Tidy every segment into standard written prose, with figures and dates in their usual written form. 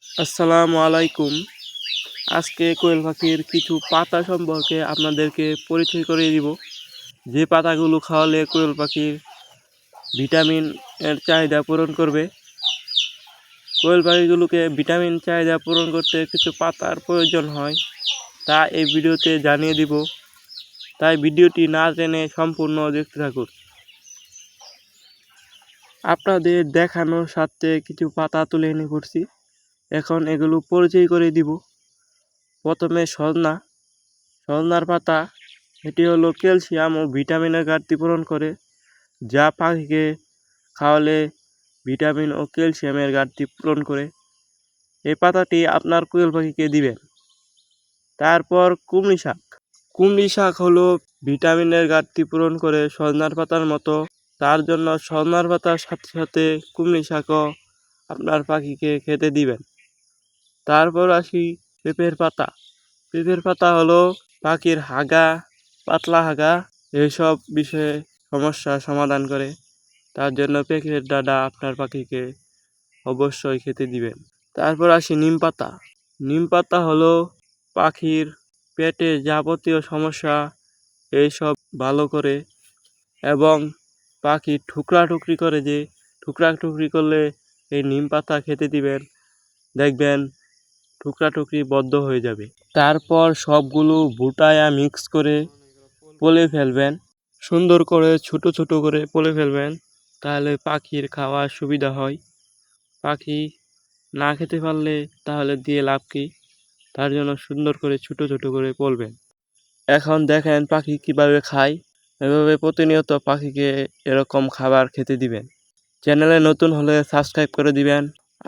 আসসালামু আলাইকুম। আজকে কোয়েল পাখির কিছু পাতা সম্পর্কে আপনাদেরকে পরিচয় করিয়ে দিব। যে পাতাগুলো খাওয়ালে কোয়েল পাখির ভিটামিন এর চাহিদা পূরণ করবে। কোয়েল পাখিগুলোকে ভিটামিন চাহিদা পূরণ করতে কিছু পাতার প্রয়োজন হয়, তা এই ভিডিওতে জানিয়ে দিব। তাই ভিডিওটি না টেনে সম্পূর্ণ দেখতে থাকুন। আপনাদের দেখানোর সাথে কিছু পাতা তুলে এনে করছি, এখন এগুলো পরিচয় করে দিব। প্রথমে সজনার পাতা। এটি হলো ক্যালসিয়াম ও ভিটামিনের ঘাটতি পূরণ করে, যা পাখিকে খাওয়ালে ভিটামিন ও ক্যালসিয়ামের ঘাটতি পূরণ করে। এই পাতাটি আপনার কোয়েল পাখিকে দিবেন। তারপর কুমড়ি শাক হলো ভিটামিনের ঘাটতি পূরণ করে সজনার পাতার মতো, তার জন্য সজনার পাতার সাথে সাথে কুমড়ি শাকও আপনার পাখিকে খেতে দিবেন। তারপর আসি পেঁপের পাতা হলো পাখির হাগা, পাতলা হাগা এসব বিষয়ে সমস্যা সমাধান করে। তার জন্য পেঁপের ডাঁটা আপনার পাখিকে অবশ্যই খেতে দিবেন। তারপর আসি নিম পাতা হলো পাখির পেটে যাবতীয় সমস্যা এইসব ভালো করে, এবং পাখি ঠুকরি করলে এই নিম পাতা খেতে দিবেন, দেখবেন টুকরি বদ্ধ হয়ে যাবে। তারপর সবগুলো ভুটায়া মিক্স করে পলে ফেলবেন, সুন্দর করে ছোট ছোট করে পলে ফেলবেন, তাহলে পাখির খাওয়ার সুবিধা হয়। পাখি না খেতে পারলে তাহলে দিয়ে লাভ কি? তার জন্য সুন্দর করে ছোট ছোট করে পলবেন। এখন দেখেন পাখি কিভাবে খায়। এভাবে প্রতিনিয়ত পাখিকে এরকম খাবার খেতে দিবেন। চ্যানেলে নতুন হলে সাবস্ক্রাইব করে দিবেন,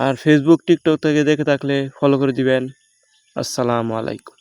আর ফেসবুক টিকটক থেকে দেখে থাকলে ফলো করে দিবেন। আসসালামু আলাইকুম।